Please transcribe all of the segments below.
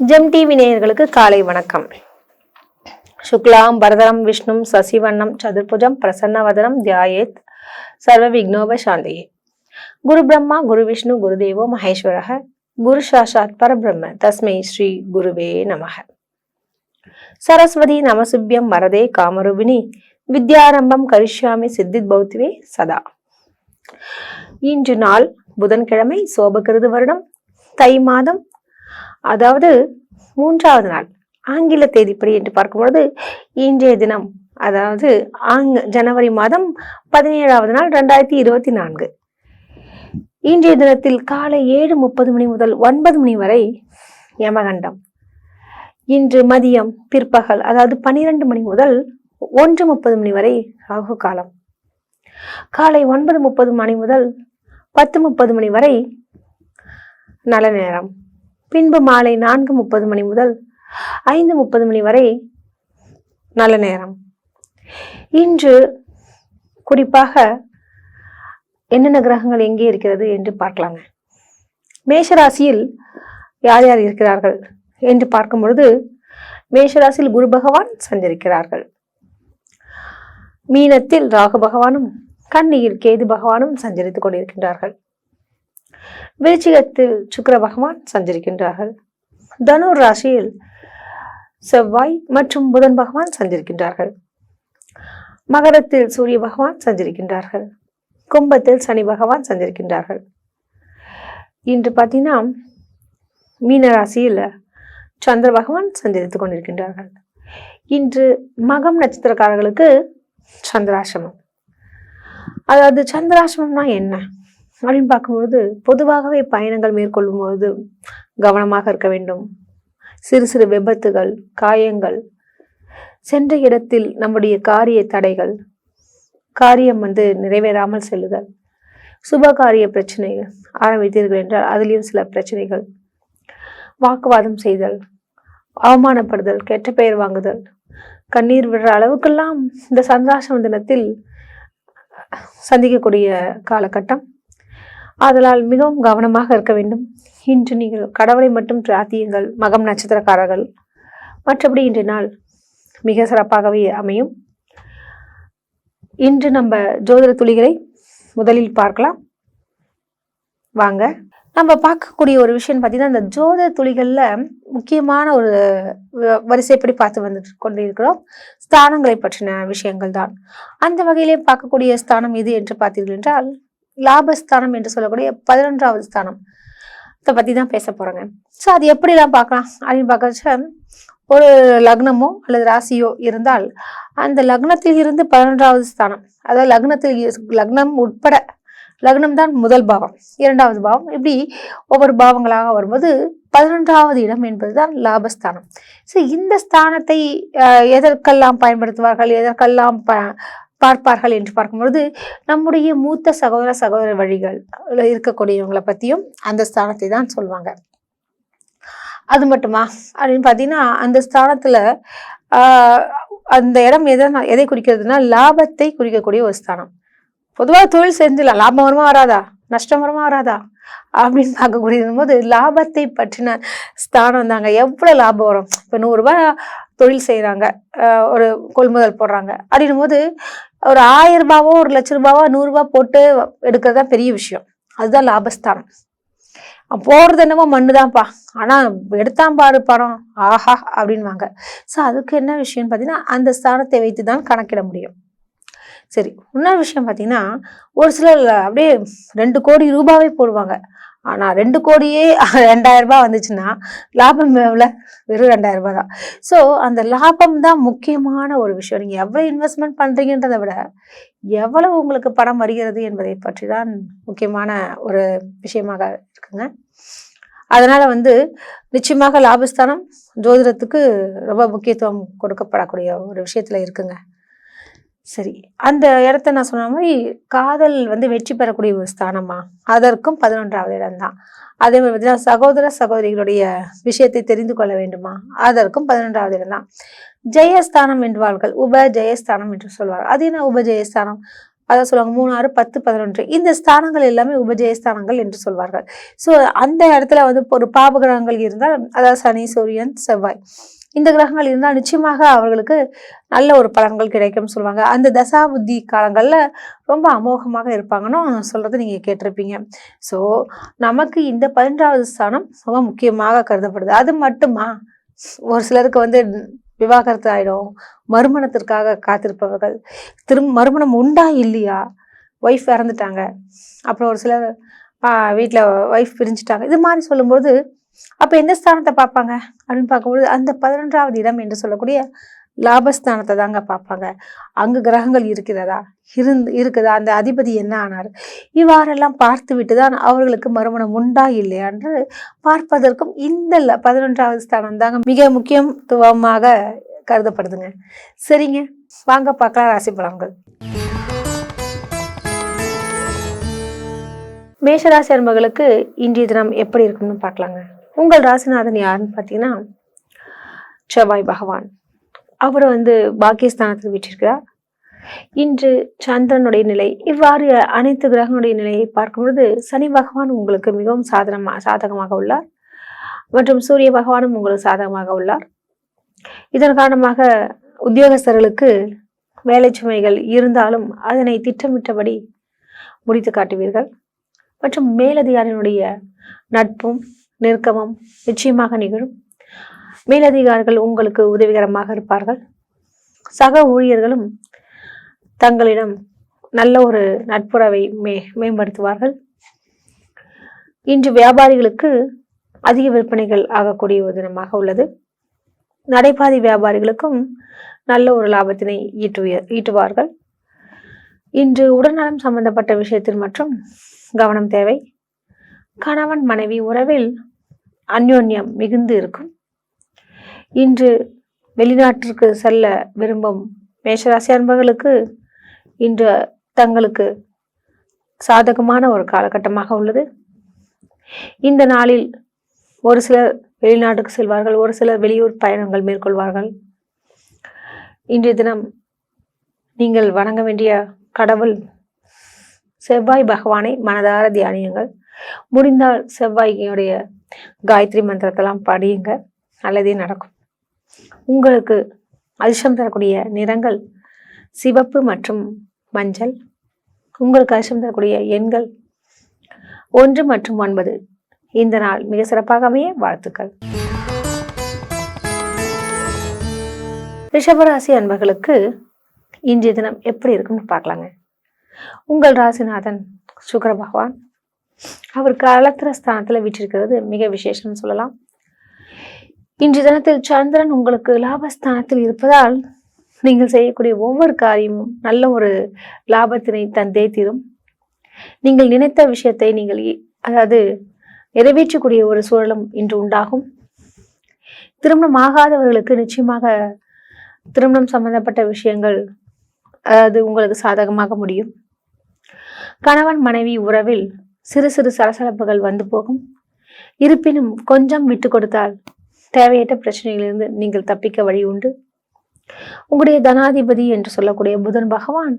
GeM TV நேயர்களுக்கு காலை வணக்கம். சுக்லாம் பரதரம் விஷ்ணும் சசிவண்ணம் சதுர்புஜம் பிரசன்னவதனம் தியாயேத் சர்வ விக்னோப சாந்தியே. குரு பிரம்மா குரு விஷ்ணு குரு தேவோ மகேஸ்வரः குரு சாட்சாத் பரபிரம்ம தஸ்மை ஸ்ரீ குருவே நமः. சரஸ்வதி நமசுப்யம் வரதே காமரூபிணி வித்யாரம்பம் கரிஷ்யாமி சித்தித் பௌத்வே சதா. இன்று நாள் புதன்கிழமை, சோபகிருது வருடம் தை மாதம், அதாவது 3வது நாள். ஆங்கில தேதிப்படி என்று பார்க்கும்பொழுது இன்றைய தினம், அதாவது ஜனவரி மாதம் 17வது நாள் 2024. இன்றைய தினத்தில் காலை 7:30 மணி முதல் 9 மணி வரை யமகண்டம். இன்று மதியம் பிற்பகல், அதாவது 12 மணி முதல் 1:30 மணி வரை ராகு காலம். காலை 9:30 மணி முதல் 10:30 மணி வரை நல்ல நேரம். பின்பு மாலை 4:30 மணி முதல் 5:30 மணி வரை நல்ல நேரம். இன்று குறிப்பாக என்னென்ன கிரகங்கள் எங்கே இருக்கிறது என்று பார்க்கலாங்க. மேஷராசியில் யார் யார் இருக்கிறார்கள் என்று பார்க்கும் பொழுது, மேஷராசியில் குரு பகவான் சஞ்சரிக்கிறார்கள். மீனத்தில் ராகு பகவானும் கன்னியில் கேது பகவானும் சஞ்சரித்துக் கொண்டிருக்கின்றார்கள். விருச்சிகத்தில் சுக்கிர பகவான் சஞ்சரிக்கின்றார்கள். தனுர் ராசியில் செவ்வாய் மற்றும் புதன் பகவான் சஞ்சரிக்கின்றார்கள். மகரத்தில் சூரிய பகவான் சஞ்சரிக்கின்றார்கள். கும்பத்தில் சனி பகவான் சஞ்சரிக்கின்றார்கள். இன்று பார்த்தீங்கன்னா மீன ராசியில் சந்திர பகவான் சஞ்சரித்துக் கொண்டிருக்கின்றார்கள். இன்று மகம் நட்சத்திரக்காரர்களுக்கு சந்திராசிரமம். அதாவது சந்திராசிரமம்னா என்ன அப்படின்னு பார்க்கும்பொழுது, பொதுவாகவே பயணங்கள் மேற்கொள்ளும் பொழுது கவனமாக இருக்க வேண்டும். சிறு சிறு விபத்துகள், காயங்கள், சென்ற இடத்தில் நம்முடைய காரிய தடைகள், காரியம் நிறைவேறாமல் செல்லுதல், சுபகாரிய பிரச்சனைகள் ஆரம்பித்தீர்கள் என்றால் அதிலையும் சில பிரச்சனைகள், வாக்குவாதம் செய்தல், அவமானப்படுதல், கெட்ட பெயர் வாங்குதல், கண்ணீர் விடுற அளவுக்கெல்லாம் இந்த சந்திராசிரம தினத்தில் சந்திக்கக்கூடிய காலகட்டம். ஆதலால் மிகவும் கவனமாக இருக்க வேண்டும். இன்று நீங்கள் கடவுளை மட்டும் பிரார்த்தியுங்கள் மகம் நட்சத்திரக்காரர்கள். மற்றபடி இன்று நாள் மிக சிறப்பாகவே அமையும். இன்று நம்ம ஜோதிட துளிகளை முதலில் பார்க்கலாம் வாங்க. நம்ம பார்க்கக்கூடிய ஒரு விஷயம் பார்த்தீங்கன்னா, இந்த ஜோதிட துளிகள்ல முக்கியமான ஒரு வரிசைப்படி பார்த்து வந்துட்டு கொண்டு இருக்கிறோம். ஸ்தானங்களை பற்றின விஷயங்கள் தான். அந்த வகையிலே பார்க்கக்கூடிய ஸ்தானம் எது என்று பார்த்தீர்கள் என்றால், லாபஸ்தானம் என்று சொல்லக்கூடிய 11வது ஸ்தானம். இதை பத்தி தான் பேச போறேங்க. ஸோ அது எப்படிலாம் பார்க்கலாம் அப்படின்னு பார்க்கச்ச, ஒரு லக்னமோ அல்லது ராசியோ இருந்தால் அந்த லக்னத்தில் இருந்து 11வது ஸ்தானம், அதாவது லக்னம் உட்பட, லக்னம் தான் முதல் பாவம், 2வது பாவம், இப்படி ஒவ்வொரு பாவங்களாக வரும்போது 11வது இடம் என்பதுதான் லாபஸ்தானம். ஸோ இந்த ஸ்தானத்தை எதற்கெல்லாம் பயன்படுத்துவார்கள், எதற்கெல்லாம் பார்ப்பார்கள் என்று பார்க்கும்பொழுது, நம்முடைய மூத்த சகோதர வழிகள் இருக்கக்கூடியவங்களை பற்றியும் அந்த ஸ்தானத்தை தான் சொல்லுவாங்க. அது மட்டுமா அப்படின்னு பார்த்தீங்கன்னா, அந்த ஸ்தானத்துல அந்த இடம் எதை குறிக்கிறதுனா லாபத்தை குறிக்கக்கூடிய ஒரு ஸ்தானம். பொதுவாக தொழில் செஞ்சிடலாம், லாபம் வருமா வராதா, நஷ்டம் வருமா வராதா அப்படின்னு பார்க்கக்கூடிய போது லாபத்தை பற்றின ஸ்தானம் தாங்க. எவ்வளவு லாபம் வரும், இப்போ 100 ரூபாய் தொழில் செய்யறாங்க, ஒரு கொள்முதல் போடுறாங்க அப்படின்னும் போது ஒரு 1000 ரூபாவோ 1 லட்ச ரூபாவோ 100 ரூபாய் போட்டு எடுக்கிறது தான் பெரிய விஷயம். அதுதான் லாபஸ்தானம். போடுறது என்னமோ மண்ணுதான்ப்பா, ஆனா எடுத்தான் பாரு பணம், ஆஹா அப்படின்வாங்க. ஸோ அதுக்கு என்ன விஷயம்னு பார்த்தீங்கன்னா, அந்த ஸ்தானத்தை வைத்து தான் கணக்கிட முடியும். சரி, இன்னொரு விஷயம் பார்த்தீங்கன்னா, ஒரு சிலர் அப்படியே 2 கோடி ரூபாவே போடுவாங்க. ஆனா 2 கோடியே 2000 ரூபாய் வந்துச்சுன்னா லாபம் எவ்வளவு, வெறும் 2000 ரூபாய் தான். ஸோ அந்த லாபம் தான் முக்கியமான ஒரு விஷயம். நீங்க எவ்வளவு இன்வெஸ்ட்மெண்ட் பண்றீங்கன்றதை விட எவ்வளவு உங்களுக்கு பணம் வருகிறது என்பதை பற்றி தான் முக்கியமான ஒரு விஷயமாக இருக்குங்க. அதனால நிச்சயமாக லாபஸ்தானம் ஜோதிடத்துக்கு ரொம்ப முக்கியத்துவம் கொடுக்கப்படக்கூடிய ஒரு விஷயத்துல இருக்குங்க. சரி, அந்த இடத்த நான் சொன்ன மாதிரி காதல் வெற்றி பெறக்கூடிய ஒரு ஸ்தானமா, அதற்கும் 11வது இடம் தான். அதே மாதிரி பார்த்தீங்கன்னா, சகோதரிகளுடைய விஷயத்தை தெரிந்து கொள்ள வேண்டுமா, அதற்கும் 11வது இடம் தான். ஜெயஸ்தானம் என்பார்கள், உப ஜெயஸ்தானம் என்று சொல்வார்கள். அது என்ன உப ஜெயஸ்தானம், அதான் சொல்லுவாங்க 3, 6, 10, 11 இந்த ஸ்தானங்கள் எல்லாமே உபஜய ஸ்தானங்கள் என்று சொல்வார்கள். ஸோ அந்த இடத்துல வந்து ஒரு பாபகிரகங்கள் இருந்தால், அதாவது சனி, சூரியன், செவ்வாய் இந்த கிரகங்கள் இருந்தால் நிச்சயமாக அவர்களுக்கு நல்ல ஒரு பலன்கள் கிடைக்கும்னு சொல்லுவாங்க. அந்த தசாபுத்தி காலங்கள்ல ரொம்ப அமோகமாக இருப்பாங்கன்னு சொல்றது நீங்க கேட்டிருப்பீங்க. ஸோ நமக்கு இந்த 11வது ஸ்தானம் ரொம்ப முக்கியமாக கருதப்படுது. அது மட்டுமா, ஒரு சிலருக்கு வந்து விவாகரத்து ஆயிடும், மறுமணத்திற்காக காத்திருப்பவர்கள், மறுமணம் உண்டா இல்லையா, ஒய்ஃப் இறந்துட்டாங்க, அப்புறம் ஒரு சிலர் வீட்டில் ஒய்ஃப் பிரிஞ்சுட்டாங்க, இது மாதிரி சொல்லும்போது அப்போ எந்த ஸ்தானத்தை பார்ப்பாங்க அப்படின்னு பார்க்கும்போது அந்த 11வது இடம் என்று சொல்லக்கூடிய லாபஸ்தானத்தை தாங்க பார்ப்பாங்க. அங்கு கிரகங்கள் இருக்கிறதா, இருக்குதா, அந்த அதிபதி என்ன ஆனார், இவ்வாறெல்லாம் பார்த்து விட்டுதான் அவர்களுக்கு மறுமணம் உண்டா இல்லையா என்று பார்ப்பதற்கும் இந்த 11வது ஸ்தானம் தாங்க மிக முக்கியத்துவமாக கருதப்படுதுங்க. சரிங்க, வாங்க பார்க்கலாம் ராசி பலன்கள். மேஷராசி அன்பர்களுக்கு இன்றைய தினம் எப்படி இருக்குன்னு பார்க்கலாங்க. உங்கள் ராசிநாதன் யாருன்னு பார்த்தீங்கன்னா செவ்வாய் பகவான். அவர் வந்து பாக்கியஸ்தானத்தில் விட்டிருக்கிறார். இன்று சந்திரனுடைய நிலை, இவ்வாறு அனைத்து கிரகங்களுடைய நிலையை பார்க்கும்பொழுது சனி பகவான் உங்களுக்கு மிகவும் சாதகமாக உள்ளார் மற்றும் சூரிய பகவானும் உங்களுக்கு சாதகமாக உள்ளார். இதன் காரணமாக உத்தியோகஸ்தர்களுக்கு வேலை சுமைகள் இருந்தாலும் அதனை திட்டமிட்டபடி முடித்து காட்டுவீர்கள் மற்றும் மேலதிகாரியினுடைய நட்பும் நெருக்கமும் நிச்சயமாக நிகழும். மேலதிகாரிகள் உங்களுக்கு உதவிகரமாக இருப்பார்கள். சக ஊழியர்களும் தங்களிடம் நல்ல ஒரு நட்புறவை மேம்படுத்துவார்கள். இன்று வியாபாரிகளுக்கு அதிக விற்பனைகள் ஆகக்கூடிய ஒரு தினமாக உள்ளது. நடைபாதை வியாபாரிகளுக்கும் நல்ல ஒரு லாபத்தினை ஈட்டுவார்கள். இன்று உடல்நலம் சம்பந்தப்பட்ட விஷயத்தில் மற்றும் கவனம் தேவை. கணவன் மனைவி உறவில் அந்யோன்யம் மிகுந்து இருக்கும். இன்று வெளிநாட்டிற்கு செல்ல விரும்பும் மேஷராசி அன்பர்களுக்கு இன்று தங்களுக்கு சாதகமான ஒரு காலகட்டமாக உள்ளது. இந்த நாளில் ஒரு சிலர் வெளிநாட்டுக்கு செல்வார்கள், ஒரு சிலர் வெளியூர் பயணங்கள் மேற்கொள்வார்கள். இன்றைய தினம் நீங்கள் வணங்க வேண்டிய கடவுள் செவ்வாய் பகவானை மனதார தியானியுங்கள். முடிந்தால் செவ்வாய்யுடைய காயத்ரி மந்திரத்தெல்லாம் படியுங்க, நல்லதே நடக்கும். உங்களுக்கு அதிர்ஷ்டம் தரக்கூடிய நிறங்கள் சிவப்பு மற்றும் மஞ்சள். உங்களுக்கு அதிர்ஷ்டம் தரக்கூடிய எண்கள் 1 மற்றும் 9. இந்த நாள் மிக சிறப்பாக அமைய வாழ்த்துக்கள். ரிஷபராசி அன்பர்களுக்கு இன்றைய தினம் எப்படி இருக்குன்னு பார்க்கலாங்க. உங்கள் ராசிநாதன் சுக்கிர பகவான், அவர் களத்திர ஸ்தானத்துல வீற்றிருக்கிறது மிக விசேஷம்னு சொல்லலாம். இன்றைய தினத்தில் சந்திரன் உங்களுக்கு லாபஸ்தானத்தில் இருப்பதால் நீங்கள் செய்யக்கூடிய ஒவ்வொரு காரியமும் நல்ல ஒரு லாபத்தினை தந்தே தீரும். நீங்கள் நினைத்த விஷயத்தை நீங்கள் நிறைவேற்றக்கூடிய ஒரு சூழலும் இன்று உண்டாகும். திருமணம் ஆகாதவர்களுக்கு நிச்சயமாக திருமணம் சம்பந்தப்பட்ட விஷயங்கள் உங்களுக்கு சாதகமாக முடியும். கணவன் மனைவி உறவில் சிறு சிறு சலசலப்புகள் வந்து போகும். இருப்பினும் கொஞ்சம் விட்டு கொடுத்தால் தேவையற்ற பிரச்சனைகளிலிருந்து நீங்கள் தப்பிக்க வழி உண்டு. உங்களுடைய தனாதிபதி என்று சொல்லக்கூடிய புதன் பகவான்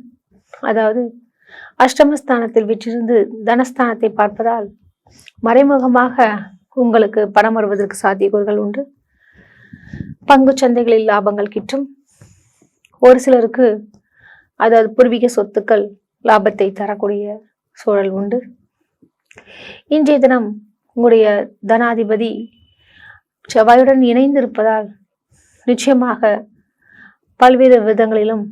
அதாவது அஷ்டமஸ்தானத்தில் விற்றிருந்து தனஸ்தானத்தை பார்ப்பதால் மறைமுகமாக உங்களுக்கு பணம் வருவதற்கு சாத்தியக்கூறுகள் உண்டு. பங்கு சந்தைகளில் லாபங்கள் கிட்டும். ஒரு சிலருக்கு பூர்வீக சொத்துக்கள் லாபத்தை தரக்கூடிய சூழல் உண்டு. இன்றைய தினம் உங்களுடைய தனாதிபதி செவ்வாயுடன் இணைந்திருப்பதால் நிச்சயமாக பல்வேறு விதங்களிலும்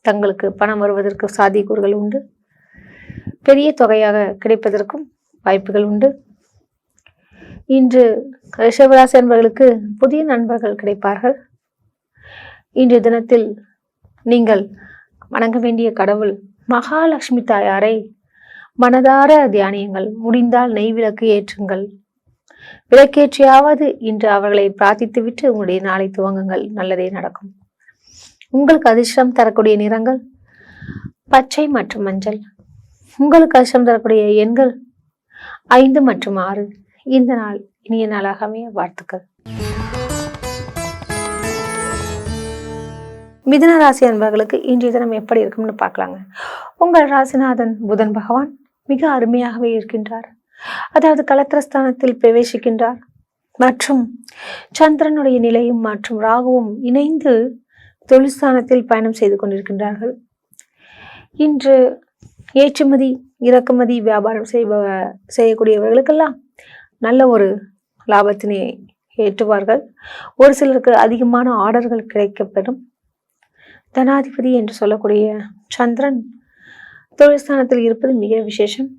தங்களுக்கு பணம் வருவதற்கு சாத்தியக்கூறுகள் உண்டு. பெரிய தொகையாக கிடைப்பதற்கும் வாய்ப்புகள் உண்டு. இன்று ரிஷபராசி என்பவர்களுக்கு புதிய நண்பர்கள் கிடைப்பார்கள். இன்றைய தினத்தில் நீங்கள் வணங்க வேண்டிய கடவுள் மகாலட்சுமி தாயாரை மனதார தியானியுங்கள். முடிந்தால் நெய் விளக்கு ஏற்றுங்கள். விளக்கேற்றியாவது இன்று அவர்களை பிரார்த்தித்துவிட்டு உங்களுடைய நாளை துவங்குங்கள், நல்லதே நடக்கும். உங்களுக்கு அதிர்ஷ்டம் தரக்கூடிய நிறங்கள் பச்சை மற்றும் மஞ்சள். உங்களுக்கு அதிர்ஷ்டம் தரக்கூடிய எண்கள் 5 மற்றும் 6. இந்த நாள் இனிய நாளாக அமைய வாழ்த்துக்கள். மிதுன ராசி அன்பர்களுக்கு இன்றைய தினம் எப்படி இருக்கும்னு பார்க்கலாங்க. உங்கள் ராசிநாதன் புதன் பகவான் மிக அருமையாகவே இருக்கின்றார். அதாவது களத்திரஸ்தானத்தில் பிரவேசிக்கின்றார். மற்றும் சந்திரனுடைய நிலையும் மற்றும் ராகுவும் இணைந்து தொழிற்ஸ்தானத்தில் பயணம் செய்து கொண்டிருக்கின்றார்கள். இன்று ஏற்றுமதி இறக்குமதி வியாபாரம் செய்யக்கூடியவர்களுக்கெல்லாம் நல்ல ஒரு லாபத்தினை ஏற்றுவார்கள். ஒரு சிலருக்கு அதிகமான ஆர்டர்கள் கிடைக்கப்பெறும். தனாதிபதி என்று சொல்லக்கூடிய சந்திரன் தொழிற்ஸ்தானத்தில் இருப்பது மிக விசேஷம்.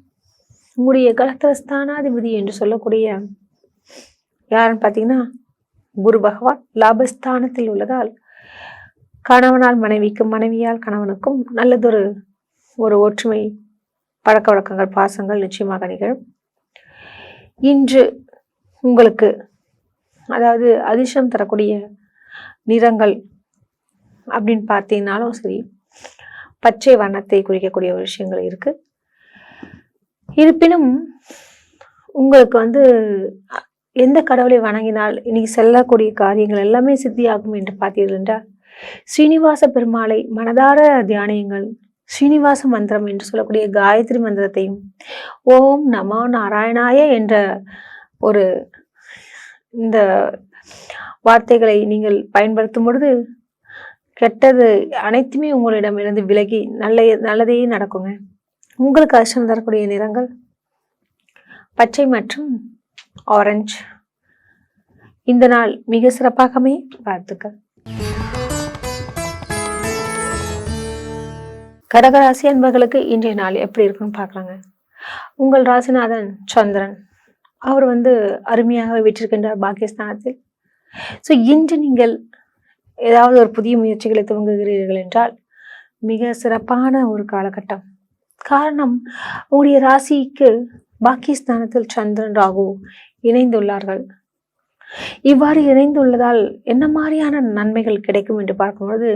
உங்களுடைய களத்திரஸ்தானாதிபதி என்று சொல்லக்கூடிய யாருன்னு பார்த்தீங்கன்னா குரு பகவான் லாபஸ்தானத்தில் உள்ளதால் கணவனால் மனைவிக்கும் மனைவியால் கணவனுக்கும் நல்லதொரு ஒற்றுமை பழக்க வழக்கங்கள் பாசங்கள் நிச்சயமாக நிகழும். இன்று உங்களுக்கு அதாவது அதிர்ஷ்டம் தரக்கூடிய நிறங்கள் அப்படின்னு பார்த்தீங்கன்னாலும் சரி, பச்சை வண்ணத்தை குறிக்கக்கூடிய ஒரு விஷயங்கள் இருக்கு. இருப்பினும் உங்களுக்கு எந்த கடவுளை வணங்கினால் இன்னைக்கு செல்லக்கூடிய காரியங்கள் எல்லாமே சித்தியாகும் என்று பார்த்தீர்கள் என்றால் ஸ்ரீனிவாச பெருமாளை மனதார தியானியுங்கள். ஸ்ரீனிவாச மந்திரம் என்று சொல்லக்கூடிய காயத்ரி மந்திரத்தையும் ஓம் நமோ நாராயணாய என்ற இந்த வார்த்தைகளை நீங்கள் பயன்படுத்தும் பொழுது கெட்டது அனைத்துமே உங்களிடமிருந்து விலகி நல்லதே நடக்குங்க. உங்களுக்கு அதிர்ஷ்டம் தரக்கூடிய நிறங்கள் பச்சை மற்றும் ஆரஞ்சு. இந்த நாள் மிக சிறப்பாகவே வாழ்த்துக்கள். கடகராசி அன்பர்களுக்கு இன்றைய நாள் எப்படி இருக்குன்னு பார்க்கலாங்க. உங்கள் ராசிநாதன் சந்திரன் அவர் அருமையாக வீற்றிருக்கின்றார் பாக்கியஸ்தானத்தில். ஸோ இன்று நீங்கள் ஏதாவது ஒரு புதிய முயற்சிகளை துவங்குகிறீர்கள் என்றால் மிக சிறப்பான ஒரு காலகட்டம். காரணம், உங்களுடைய ராசிக்கு பாக்கியஸ்தானத்தில் சந்திரன் ராகு இணைந்துள்ளார்கள். இவ்வாறு இணைந்துள்ளதால் என்ன மாதிரியான நன்மைகள் கிடைக்கும் என்று பார்க்கும்போது,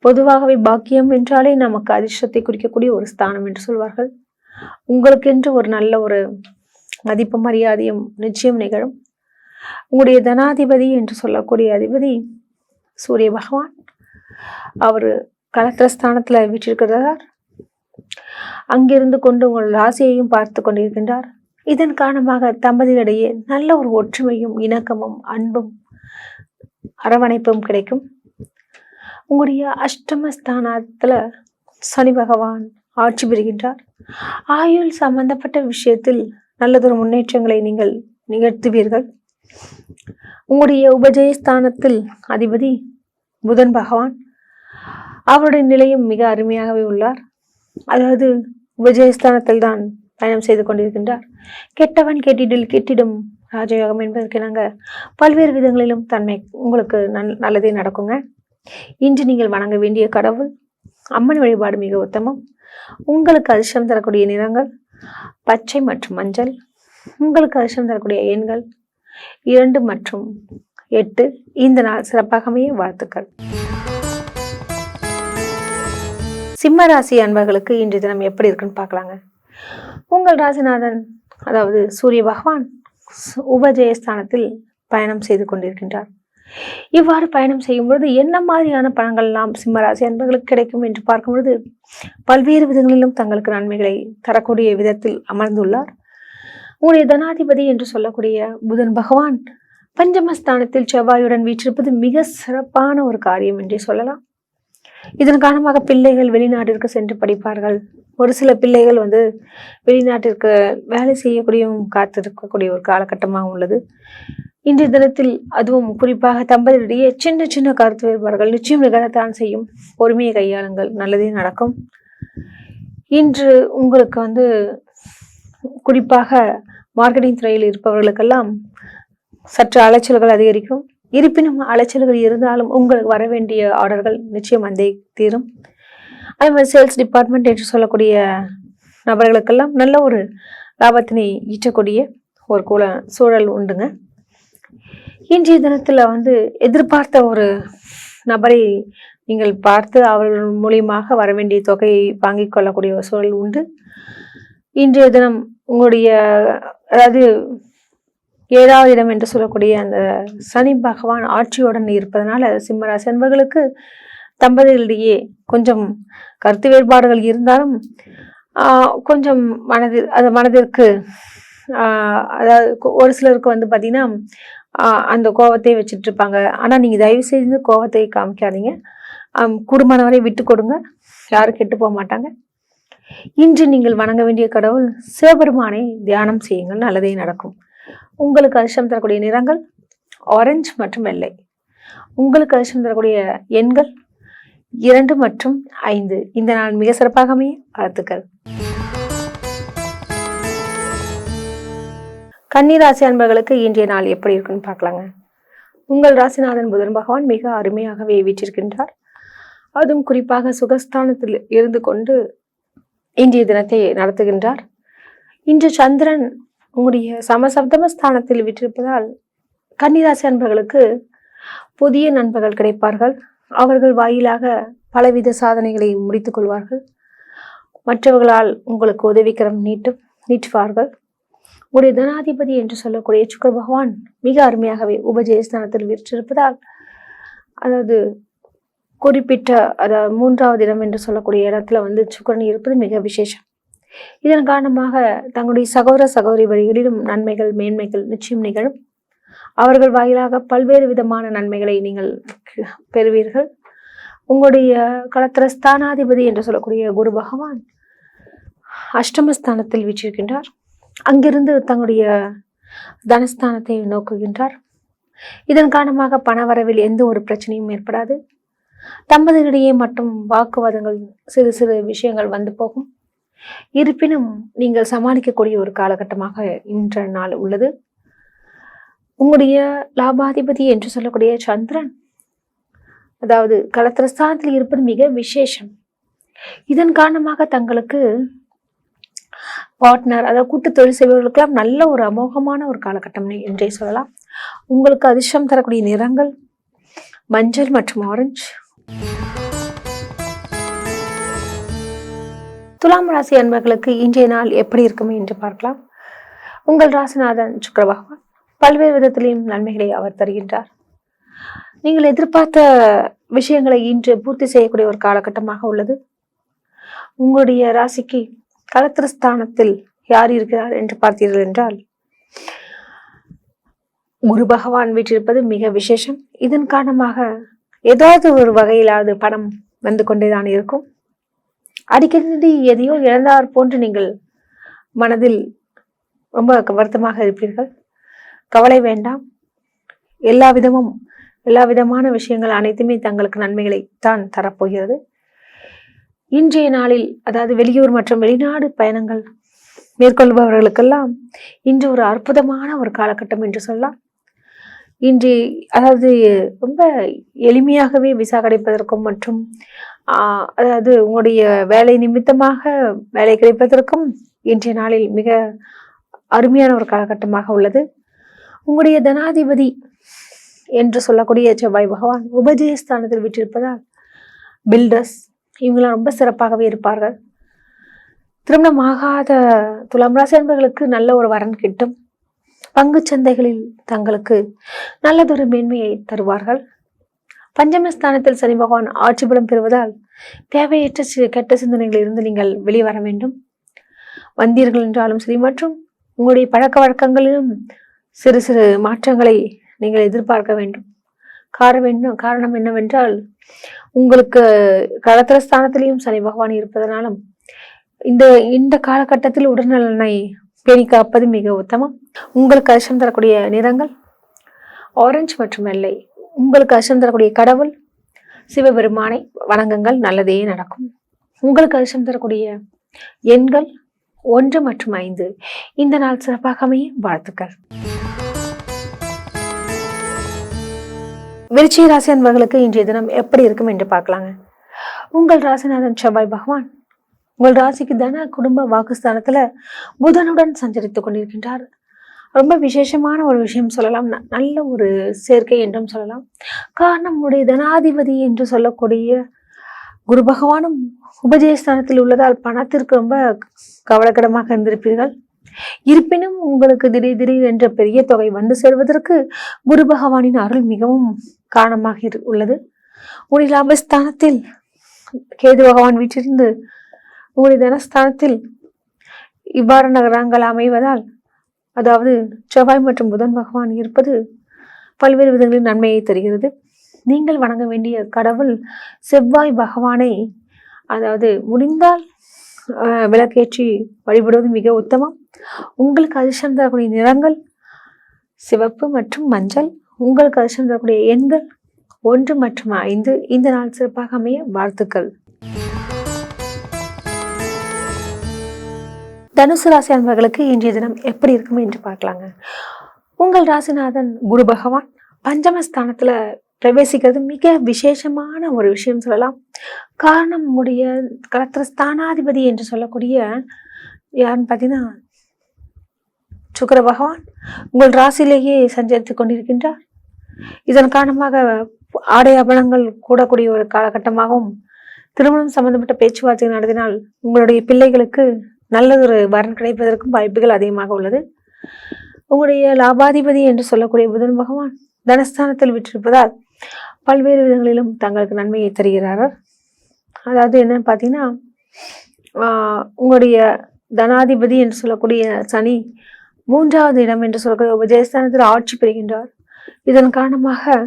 பொதுவாகவே பாக்கியம் என்றாலே நமக்கு அதிர்ஷ்டத்தை குறிக்கக்கூடிய ஒரு ஸ்தானம் என்று சொல்வார்கள். உங்களுக்கென்று ஒரு நல்ல மதிப்பு மரியாதையும் நிச்சயம் நிகழும். உங்களுடைய தனாதிபதி என்று சொல்லக்கூடிய அதிபதி சூரிய பகவான் அவர் களத்திரஸ்தானத்துல வீற்றிருக்கிறார். அங்கிருந்து கொண்டு உங்கள் ராசியையும் பார்த்து கொண்டிருக்கின்றார். இதன் காரணமாக தம்பதிகளிடையே நல்ல ஒரு ஒற்றுமையும் இணக்கமும் அன்பும் அரவணைப்பும் கிடைக்கும். உங்களுடைய அஷ்டமஸ்தானத்துல சனி பகவான் ஆட்சி பெறுகின்றார். ஆயுள் சம்பந்தப்பட்ட விஷயத்தில் நல்லதொரு முன்னேற்றங்களை நீங்கள் நிகழ்த்துவீர்கள். உங்களுடைய உபஜயஸ்தானத்தில் அதிபதி புதன் பகவான் அவருடைய நிலையும் மிக அருமையாகவே உள்ளார். அதாவது உபஜயஸ்தானத்தில் தான் பயணம் செய்து கொண்டிருக்கின்றார். கெட்டவன் கெட்டிடும் ராஜயோகம் என்பதற்கு நாங்கள் பல்வேறு விதங்களிலும் உங்களுக்கு நல்லதே நடக்குங்க. இன்று நீங்கள் வணங்க வேண்டிய கடவுள் அம்மன் வழிபாடு மிக உத்தமம். உங்களுக்கு அதிர்ஷ்டம் தரக்கூடிய நிறங்கள் பச்சை மற்றும் மஞ்சள். உங்களுக்கு அதிர்ஷ்டம் தரக்கூடிய எண்கள் 2 மற்றும் 8. இந்த நாள் சிறப்பாகவே வாழ்த்துக்கள். சிம்ம ராசி அன்பர்களுக்கு இன்றைய தினம் எப்படி இருக்குன்னு பார்க்கலாங்க. உங்கள் ராசிநாதன் அதாவது சூரிய பகவான் உபஜயஸ்தானத்தில் பயணம் செய்து கொண்டிருக்கின்றார். இவ்வாறு பயணம் செய்யும் பொழுது என்ன மாதிரியான பலன்கள் எல்லாம் சிம்மராசி அன்பர்களுக்கு கிடைக்கும் என்று பார்க்கும்பொழுது, பல்வேறு விதங்களிலும் தங்களுக்கு நன்மைகளை தரக்கூடிய விதத்தில் அமர்ந்துள்ளார். உங்களுடைய தனாதிபதி என்று சொல்லக்கூடிய புதன் பகவான் பஞ்சமஸ்தானத்தில் செவ்வாயுடன் வீற்றிருப்பது மிக சிறப்பான ஒரு காரியம் என்றே சொல்லலாம். இதன் காரணமாக பிள்ளைகள் வெளிநாட்டிற்கு சென்று படிப்பார்கள். ஒரு சில பிள்ளைகள் வெளிநாட்டிற்கு வேலை செய்யக்கூடியவும் காத்திருக்கக்கூடிய ஒரு காலகட்டமாக உள்ளது. இன்றைய தினத்தில் அதுவும் குறிப்பாக தம்பதியிடையே சின்ன சின்ன கருத்து வேறுபாடுகள் நிச்சயம் நிகழத்தான் செய்யும். பொறுமையை கையாளுங்கள், நல்லதே நடக்கும். இன்று உங்களுக்கு குறிப்பாக மார்க்கெட்டிங் துறையில் இருப்பவர்களுக்கெல்லாம் சற்று அலைச்சல்கள் அதிகரிக்கும். இருப்பினும் அலைச்சல்கள் இருந்தாலும் உங்களுக்கு வர வேண்டிய ஆர்டர்கள் நிச்சயம் வந்தே தீரும். அதே மாதிரி சேல்ஸ் டிபார்ட்மெண்ட் என்று சொல்லக்கூடிய நபர்களுக்கெல்லாம் நல்ல ஒரு லாபத்தினை ஈட்டக்கூடிய ஒரு சூழல் உண்டுங்க. இன்றைய தினத்துல எதிர்பார்த்த ஒரு நபரை நீங்கள் பார்த்து அவர்கள் மூலியமாக வர வேண்டிய தொகையை வாங்கிக் கொள்ளக்கூடிய ஒரு சூழல் உண்டு. இன்றைய தினம் உங்களுடைய அதாவது 7வது இடம் என்று சொல்லக்கூடிய அந்த சனி பகவான் ஆட்சியுடன் இருப்பதனால சிம்மராசி அன்பர்களுக்கு தம்பதிகளிடையே கொஞ்சம் கருத்து வேறுபாடுகள் இருந்தாலும் கொஞ்சம் மனதிற்கு அதாவது ஒரு சிலருக்கு வந்து பார்த்தீங்கன்னா அந்த கோபத்தை வச்சுட்டு இருப்பாங்க. ஆனால் நீங்கள் தயவு செய்து கோபத்தை காமிக்காதீங்க. குடும்பமானவரை விட்டு கொடுங்க, யாரும் கெட்டு போக மாட்டாங்க. இன்று நீங்கள் வணங்க வேண்டிய கடவுள் சிவபெருமானை தியானம் செய்யுங்கள், நல்லதே நடக்கும். உங்களுக்கு அதிர்ஷ்டம் தரக்கூடிய நிறங்கள் ஆரஞ்சு மற்றும் வெள்ளை. உங்களுக்கு அதிர்ஷ்டம் தரக்கூடிய எண்கள் 2 மற்றும் 5. இந்த நாள் மிக சிறப்பாக அமைய வாழ்த்துக்கள். கன்னிராசி அன்பர்களுக்கு இன்றைய நாள் எப்படி இருக்குன்னு பார்க்கலாங்க. உங்கள் ராசிநாதன் புதன் பகவான் மிக அருமையாகவே வீற்றிருக்கின்றார். அதுவும் குறிப்பாக சுகஸ்தானத்தில் இருந்து கொண்டு இன்றைய தினத்தை நடத்துகின்றார். இன்று சந்திரன் உங்களுடைய சமசப்தமஸ்தானத்தில் விட்டிருப்பதால் கன்னிராசி அன்பர்களுக்கு புதிய நண்பர்கள் கிடைப்பார்கள். அவர்கள் வாயிலாக பலவித சாதனைகளை முடித்துக் கொள்வார்கள். மற்றவர்களால் உங்களுக்கு உதவிக்கரம் நீட்டுவார்கள். உங்களுடைய தனாதிபதி என்று சொல்லக்கூடிய சுக்கிர பகவான் மிக அருமையாகவே உபஜயஸ்தானத்தில் வீற்றிருப்பதால், அதாவது குறிப்பிட்ட அதாவது 3வது இடம் என்று சொல்லக்கூடிய இடத்துல வந்து சுக்கிரன் இருப்பது மிக விசேஷம். இதன் காரணமாக தங்களுடைய சகோதர சகோதரி வழிகளிலும் நன்மைகள் மேன்மைகள் நிச்சயம் நிகழும். அவர்கள் வாயிலாக பல்வேறு விதமான நன்மைகளை நீங்கள் பெறுவீர்கள். உங்களுடைய களத்திரஸ்தானாதிபதி என்று சொல்லக்கூடிய குரு பகவான் அஷ்டமஸ்தானத்தில் வீற்றிருக்கின்றார். அங்கிருந்து தங்களுடைய தனஸ்தானத்தை நோக்குகின்றார். இதன் காரணமாக பணவரவில் எந்த ஒரு பிரச்சனையும் ஏற்படாது. தம்பதிகளிடையே மட்டும் வாக்குவாதங்கள் சிறு சிறு விஷயங்கள் வந்து போகும். இருப்பினும் நீங்கள் சமாளிக்கக்கூடிய ஒரு காலகட்டமாக இன்ற நாள் உள்ளது. உங்களுடைய லாபாதிபதி என்று சொல்லக்கூடிய சந்திரன் அதாவது களத்திரஸ்தானத்தில் இருப்பது மிக விசேஷம். இதன் காரணமாக தங்களுக்கு பார்ட்னர் அதாவது கூட்டு தொழில் செய்பவர்களுக்கெல்லாம் நல்ல ஒரு அமோகமான ஒரு காலகட்டம் என்றே சொல்லலாம். உங்களுக்கு அதிர்ஷ்டம் தரக்கூடிய நிறங்கள் மஞ்சள் மற்றும் ஆரஞ்சு. துலாம் ராசி அன்பர்களுக்கு இன்றைய நாள் எப்படி இருக்கும் என்று பார்க்கலாம். உங்கள் ராசிநாதன் சுக்கிர பகவான் பல்வேறு விதத்திலையும் நன்மைகளை அவர் தருகின்றார். நீங்கள் எதிர்பார்த்த விஷயங்களை இன்று பூர்த்தி செய்யக்கூடிய ஒரு காலகட்டமாக உள்ளது. உங்களுடைய ராசிக்கு களத்திரஸ்தானத்தில் யார் இருக்கிறார் என்று பார்த்தீர்கள் என்றால் குரு பகவான் வீற்றிருப்பது மிக விசேஷம். இதன் காரணமாக ஏதாவது ஒரு வகையிலாவது பணம் வந்து கொண்டேதான் இருக்கும். அடிக்கடி எதையோ இழந்தார் போன்று நீங்கள் மனதில் ரொம்ப வருத்தமாக இருப்பீர்கள். கவலை வேண்டாம். எல்லா விதமான விஷயங்கள் அனைத்துமே தங்களுக்கு நன்மைகளை தான் தரப்போகிறது. இன்றைய நாளில் அதாவது வெளியூர் மற்றும் வெளிநாடு பயணங்கள் மேற்கொள்பவர்களுக்கெல்லாம் இன்று ஒரு அற்புதமான ஒரு காலகட்டம் என்று சொல்லலாம். இன்று அதாவது ரொம்ப எளிமையாகவே விசா கிடைப்பதற்கும் மற்றும் அதாவது உங்களுடைய வேலை நிமித்தமாக வேலை கிடைப்பதற்கும் இன்றைய நாளில் மிக அருமையான ஒரு காலகட்டமாக உள்ளது. உங்களுடைய தனாதிபதி என்று சொல்லக்கூடிய செவ்வாய் பகவான் உபஜயஸ்தானத்தில் விட்டிருப்பதால் பில்டர்ஸ் இவங்களாம் ரொம்ப சிறப்பாகவே இருப்பார்கள். திருமணமாகாத துலாம் ராசி அன்பர்களுக்கு நல்ல ஒரு வரன் கிட்டும். பங்கு சந்தைகளில் தங்களுக்கு நல்லதொரு மேன்மையை தருவார்கள். பஞ்சமஸ்தானத்தில் சனி பகவான் ஆட்சி பலம் பெறுவதால் தேவையற்ற கெட்ட சிந்தனைகளில் இருந்து நீங்கள் வெளிவர வேண்டும். வந்தீர்கள் என்றாலும் சரி மற்றும் உங்களுடைய பழக்க வழக்கங்களிலும் சிறு சிறு மாற்றங்களை நீங்கள் எதிர்பார்க்க வேண்டும். காரணம் என்னவென்றால் உங்களுக்கு களத்திரஸ்தானத்திலையும் சனி பகவான் இருப்பதனாலும் இந்த காலகட்டத்தில் உடல்நலனை பேணி காப்பது மிக உத்தமம். உங்களுக்கு அதிர்ஷ்டம் தரக்கூடிய நிறங்கள் ஆரஞ்சு மற்றும் வெள்ளை. உங்களுக்கு அதிர்ஷ்டம் தரக்கூடிய கடவுள் சிவபெருமானை வணங்குங்கள், நல்லதே நடக்கும். உங்களுக்கு அதிர்ஷ்டம் தரக்கூடிய எண்கள் 1 மற்றும் 5. இந்த நாள் சிறப்பாக அமைய வாழ்த்துக்கள். விருச்சிக ராசி அன்பர்களுக்கு இன்றைய தினம் எப்படி இருக்கும் என்று பார்க்கலாங்க. உங்கள் ராசிநாதன் செவ்வாய் பகவான் உங்கள் ராசிக்கு தன குடும்ப வாக்குஸ்தானத்துல புதனுடன் சஞ்சரித்துக் கொண்டிருக்கின்றார். ரொம்ப விசேஷமான ஒரு விஷயம் சொல்லலாம், நல்ல ஒரு சேர்க்கை என்றும் சொல்லலாம். காரணம் உடைய தனாதிபதி என்று சொல்லக்கூடிய குரு பகவானும் உபஜயஸ்தானத்தில் உள்ளதால் பணத்திற்கு ரொம்ப கவலைக்கிடமாக இருந்திருப்பீர்கள். இருப்பினும் உங்களுக்கு திடீர் என்ற பெரிய தொகை வந்து சேர்வதற்கு குரு பகவானின் அருள் மிகவும் காரணமாக உள்ளது. உங்களுடைய லாபஸ்தானத்தில் கேது பகவான் வீட்டிலிருந்து உங்களுடைய தனஸ்தானத்தில் இவ்வாறான கிரகங்கள் அமைவதால், அதாவது செவ்வாய் மற்றும் புதன் பகவான் இருப்பது பல்வேறு விதங்களில் நன்மையை தருகிறது. நீங்கள் வணங்க வேண்டிய கடவுள் செவ்வாய் பகவானை, அதாவது முடிந்தால் விளக்கேற்றி வழிபடுவது மிக உத்தமம். உங்களுக்கு அதிர்ஷ்டம் தரக்கூடிய நிறங்கள் சிவப்பு மற்றும் மஞ்சள். உங்களுக்கு அதிர்ஷ்டம் தரக்கூடிய எண்கள் 1 மற்றும் 5. இந்த நாள் சிறப்பாக அமைய வாழ்த்துக்கள். தனுசு ராசி அன்பர்களுக்கு இன்றைய தினம் எப்படி இருக்கும் என்று பார்க்கலாங்க. உங்கள் ராசிநாதன் குரு பகவான் பஞ்சமஸ்தானத்துல பிரவேசிக்கிறது மிக விசேஷமான ஒரு விஷயம் சொல்லலாம். காரணம் உங்களுடைய கலத்திர ஸ்தானாதிபதி என்று சொல்லக்கூடிய யாருன்னு பார்த்தீங்கன்னா சுக்கிர பகவான் உங்கள் ராசியிலேயே சஞ்சரித்துக் கொண்டிருக்கின்றார். இதன் காரணமாக ஆடை ஆபரணங்கள் கூடக்கூடிய ஒரு காலகட்டமாகவும், திருமணம் சம்பந்தப்பட்ட பேச்சுவார்த்தை நடத்தினால் உங்களுடைய பிள்ளைகளுக்கு நல்லதொரு வரன் கிடைப்பதற்கும் வாய்ப்புகள் அதிகமாக உள்ளது. உங்களுடைய லாபாதிபதி என்று சொல்லக்கூடிய புதன் பகவான் தனஸ்தானத்தில் விட்டிருப்பதால் பல்வேறு விதங்களிலும் தங்களுக்கு நன்மையை தருகிறார்கள். அதாவது என்னன்னு பார்த்தீங்கன்னா, உங்களுடைய தனாதிபதி என்று சொல்லக்கூடிய சனி 3வது இடம் என்று சொல்லக்கூடிய உபஜயஸ்தானத்தில் ஆட்சி பெறுகின்றார். இதன் காரணமாக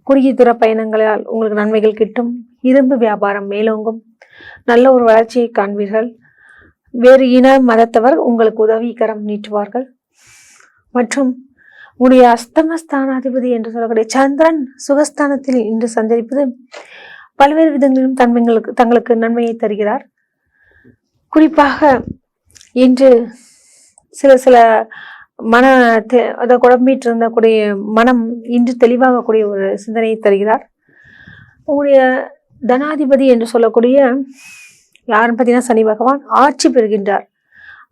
குறுகிய தூர பயணங்களால் உங்களுக்கு நன்மைகள் கிட்டும். இரும்பு வியாபாரம் மேலோங்கும். நல்ல ஒரு வளர்ச்சியை காண்பீர்கள். வேறு இன மதத்தவர் உங்களுக்கு உதவிகரம் நீட்டுவார்கள். மற்றும் உடைய அஸ்தமஸ்தானாதிபதி என்று சொல்லக்கூடிய சந்திரன் சுகஸ்தானத்தில் இன்று சஞ்சரிப்பது பல்வேறு விதங்களிலும் தங்களுக்கு நன்மையை தருகிறார். குறிப்பாக இன்று சில மன அதை குழம்பிட்டு இருந்தக்கூடிய மனம் இன்று தெளிவாகக்கூடிய ஒரு சிந்தனையை தருகிறார். உங்களுடைய தனாதிபதி என்று சொல்லக்கூடிய யாருன்னு பார்த்தீங்கன்னா சனி பகவான் ஆட்சி பெறுகின்றார்.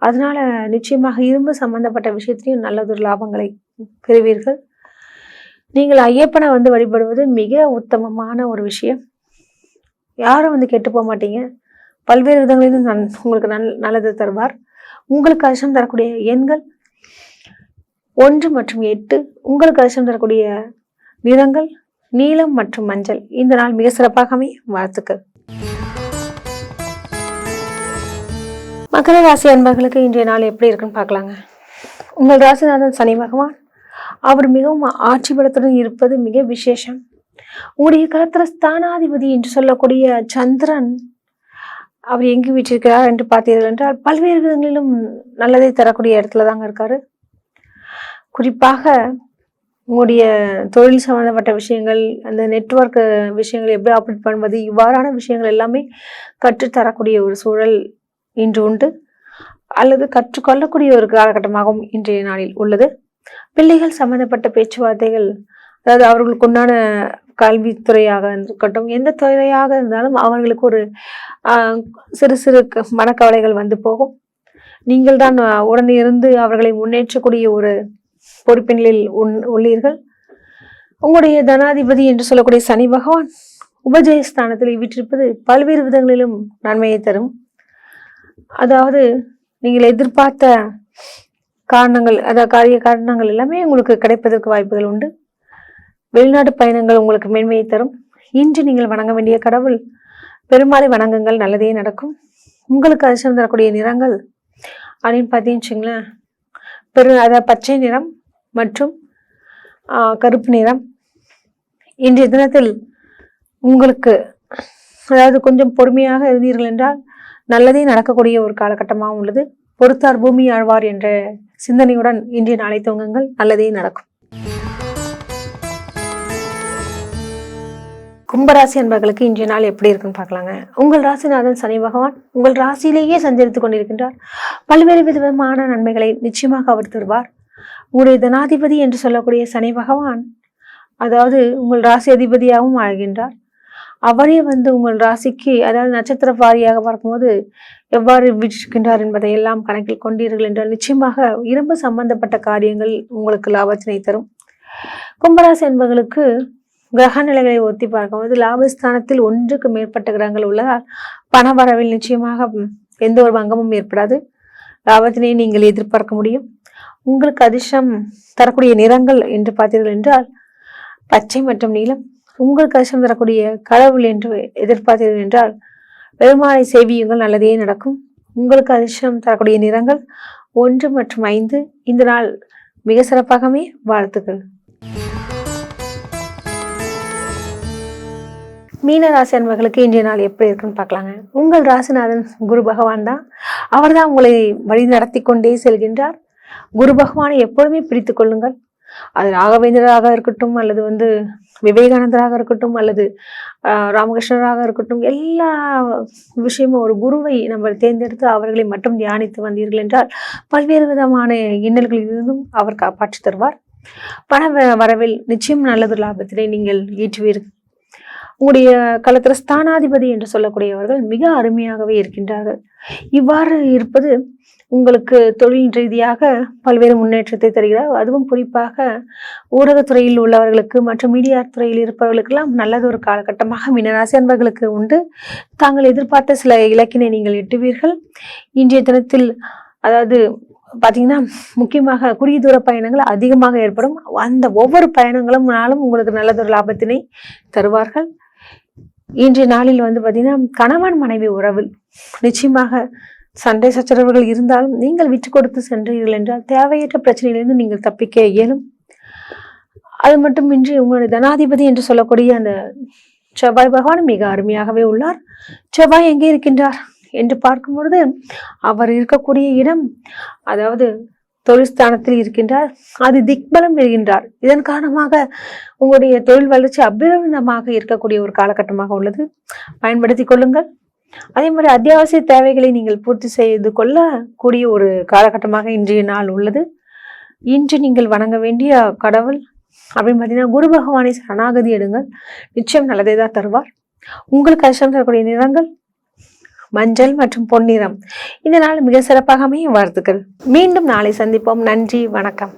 அதனால நிச்சயமாக இரும்பு சம்பந்தப்பட்ட விஷயத்திலையும் நல்லதொரு லாபங்களை பெறுவீர்கள். நீங்கள் ஐயப்பனை வழிபடுவது மிக உத்தமமான ஒரு விஷயம். யாரும் கெட்டு போக மாட்டீங்க. பல்வேறு விதங்களிலும் உங்களுக்கு நல்லது தருவார். உங்களுக்கு அதிர்ஷ்டம் தரக்கூடிய எண்கள் 1 மற்றும் 8. உங்களுக்கு அதிர்ஷ்டம் தரக்கூடிய நிறங்கள் நீலம் மற்றும் மஞ்சள். இந்த நாள் மிக சிறப்பாக அமைய வாழ்த்துக்கள். மகர ராசி அன்பர்களுக்கு இன்றைய நாள் எப்படி இருக்குன்னு பார்க்கலாங்க. உங்கள் ராசிநாதன் சனி பகவான் அவர் மிகவும் ஆட்சி பலத்துடன் இருப்பது மிக விசேஷம். உங்களுடைய கலத்திர ஸ்தானாதிபதி என்று சொல்லக்கூடிய சந்திரன் அவர் எங்கு வீற்றிருக்கிறார் என்று பார்த்தீர்கள் என்றால் பல்வேறு விதங்களிலும் நல்லதை தரக்கூடிய இடத்துல தாங்க இருக்காரு. குறிப்பாக உங்களுடைய தொழில் சம்பந்தப்பட்ட விஷயங்கள், அந்த நெட்வொர்க் விஷயங்கள் எப்படி ஆப்ரேட் பண்ணுவது, இவ்வாறான விஷயங்கள் எல்லாமே கற்றுத்தரக்கூடிய ஒரு சூழல் இன்று உண்டு. அல்லது கற்றுக்கொள்ளக்கூடிய ஒரு காலகட்டமாகவும் இன்றைய நாளில் உள்ளது. பிள்ளைகள் சம்பந்தப்பட்ட பேச்சுவார்த்தைகள், அதாவது அவர்களுக்கு உண்டான கல்வித்துறையாக இருக்கட்டும், எந்த துறையாக இருந்தாலும் அவர்களுக்கு ஒரு சிறு மனக்கவலைகள் வந்து போகும். நீங்கள் தான் உடனே இருந்து அவர்களை முன்னேற்றக்கூடிய ஒரு பொறுப்பினில் உள்ளீர்கள். உங்களுடைய தனாதிபதி என்று சொல்லக்கூடிய சனி பகவான் உபஜயஸ்தானத்தில் வீற்றிருப்பது பல்வேறு விதங்களிலும் நன்மையை தரும். அதாவது நீங்கள் எதிர்பார்த்த காரணங்கள், அதாவது காரிய காரணங்கள் எல்லாமே உங்களுக்கு கிடைப்பதற்கு வாய்ப்புகள் உண்டு. வெளிநாட்டு பயணங்கள் உங்களுக்கு மேன்மையை தரும். இன்று நீங்கள் வணங்க வேண்டிய கடவுள் பெருமாளை வணங்குங்கள், நல்லதே நடக்கும். உங்களுக்கு அதிர்ஷ்டம் தரக்கூடிய நிறங்கள் அப்படின்னு பார்த்தீங்கன்னு அதாவது பச்சை நிறம் மற்றும் கருப்பு நிறம். இன்றைய தினத்தில் உங்களுக்கு அதாவது கொஞ்சம் பொறுமையாக இருந்தீர்கள் என்றால் நல்லதே நடக்கக்கூடிய ஒரு காலகட்டமாக உள்ளது. பொறுத்தார் பூமி ஆழ்வார் என்ற சிந்தனையுடன் இன்றைய நாளை துவங்குங்கள், நல்லதே நடக்கும். கும்பராசி அன்பர்களுக்கு இன்றைய நாள் எப்படி இருக்குன்னு பார்க்கலாங்க. உங்கள் ராசிநாதன் சனி பகவான் உங்கள் ராசியிலேயே சஞ்சரித்துக் கொண்டிருக்கின்றார். பல்வேறு விதமான நன்மைகளை நிச்சயமாக அவர் தருவார். உங்களுடைய தனாதிபதி என்று சொல்லக்கூடிய சனி பகவான் அதாவது உங்கள் ராசி அதிபதியாகவும் ஆகின்றார். அவரே உங்கள் ராசிக்கு, அதாவது நட்சத்திர வாரியாக பார்க்கும்போது எவ்வாறு வீற்றிருக்கின்றார் என்பதை எல்லாம் கணக்கில் கொண்டீர்கள் என்றால் நிச்சயமாக இரும்பு சம்பந்தப்பட்ட காரியங்கள் உங்களுக்கு லாபத்தினை தரும். கும்பராசி என்பவர்களுக்கு கிரக நிலைகளை ஒத்தி பார்க்கும்போது லாபஸ்தானத்தில் 1க்கு மேற்பட்ட கிரகங்கள் உள்ளதால் பண வரவில் நிச்சயமாக எந்த ஒரு பங்கமும் ஏற்படாது. லாபத்தினை நீங்கள் எதிர்பார்க்க முடியும். உங்களுக்கு அதிர்ஷ்டம் தரக்கூடிய நிறங்கள் என்று பார்த்தீர்கள் என்றால் பச்சை மற்றும் நீலம். உங்களுக்கு அதிர்ஷ்டம் தரக்கூடிய கடவுள் என்று எதிர்பார்த்தீர்கள் என்றால் பெருமாளை சேவியுங்கள், நல்லதே நடக்கும். உங்களுக்கு அதிர்ஷ்டம் தரக்கூடிய நிறங்கள் 1 மற்றும் 5. இந்த நாள் மிக சிறப்பாகவே. வாழ்த்துக்கள். மீன ராசி அன்பர்களுக்கு இன்றைய நாள் எப்படி இருக்குன்னு பார்க்கலாங்க. உங்கள் ராசிநாதன் குரு பகவான் தான். அவர் தான் உங்களை வழி நடத்தி கொண்டே செல்கின்றார். குரு பகவானை எப்பொழுதுமே பிடித்து கொள்ளுங்கள். அது ராகவேந்திரராக இருக்கட்டும், அல்லது விவேகானந்தராக இருக்கட்டும், அல்லது ராமகிருஷ்ணராக இருக்கட்டும், எல்லா விஷயமும் ஒரு குருவை நம்ம தேர்ந்தெடுத்து அவர்களை மட்டும் தியானித்து வந்தீர்கள் என்றால் பல்வேறு விதமான இன்னல்களில் இருந்தும் அவர் காப்பாற்றி தருவார். பண வரவில் நிச்சயம் நல்லது லாபத்தினை நீங்கள் ஈற்றுவீர்கள். உங்களுடைய களத்திர ஸ்தானாதிபதி என்று சொல்லக்கூடியவர்கள் மிக அருமையாகவே இருக்கின்றார்கள். இவ்வாறு இருப்பது உங்களுக்கு தொழில் ரீதியாக பல்வேறு முன்னேற்றத்தை தருகிறார். அதுவும் குறிப்பாக ஊடகத்துறையில் உள்ளவர்களுக்கு மற்றும் மீடியா துறையில் இருப்பவர்களுக்கெல்லாம் நல்லது ஒரு காலகட்டமாக மீனராசி அன்பர்களுக்கு உண்டு. தாங்கள் எதிர்பார்த்த சில இலக்கினை நீங்கள் எட்டுவீர்கள். இன்றைய தினத்தில் அதாவது பார்த்தீங்கன்னா முக்கியமாக குறுகிய தூர பயணங்கள் அதிகமாக ஏற்படும். அந்த ஒவ்வொரு பயணங்களும்னாலும் உங்களுக்கு நல்லதொரு லாபத்தினை தருவார்கள். இன்றைய நாளில் பார்த்தீங்கன்னா கணவன் மனைவி உறவில் நிச்சயமாக சண்டை சச்சரவுகள் இருந்தாலும் நீங்கள் விட்டு கொடுத்து சென்றீர்கள் என்றால் தேவையற்ற பிரச்சனையிலிருந்து நீங்கள் தப்பிக்க இயலும். அது மட்டுமின்றி உங்களுடைய தனாதிபதி என்று சொல்லக்கூடிய அந்த செவ்வாய் பகவான் மிக அருமையாகவே உள்ளார். செவ்வாய் எங்கே இருக்கின்றார் என்று பார்க்கும் பொழுது அவர் இருக்கக்கூடிய இடம் அதாவது தொழில் ஸ்தானத்தில் இருக்கின்றார். அது திக்பலம் பெறுகின்றார். இதன் காரணமாக உங்களுடைய தொழில் வளர்ச்சி அபிரமிதமாக இருக்கக்கூடிய ஒரு காலகட்டமாக உள்ளது. பயன்படுத்தி கொள்ளுங்கள். அதே மாதிரி அத்தியாவசிய தேவைகளை நீங்கள் பூர்த்தி செய்து கொள்ளக்கூடிய ஒரு காலகட்டமாக இன்றைய நாள் உள்ளது. இன்று நீங்கள் வணங்க வேண்டிய கடவுள் அப்படின்னு பார்த்தீங்கன்னா குரு பகவானை சரணாகதி எடுங்கள். நிச்சயம் நல்லதை தான் தருவார். உங்களுக்கு அதிர்ஷ்டம் தரக்கூடிய நிறங்கள் மஞ்சள் மற்றும் பொன்னிறம். இந்த நாள் மிக சிறப்பாக அமைய வாழ்த்துக்கள். மீண்டும் நாளை சந்திப்போம். நன்றி, வணக்கம்.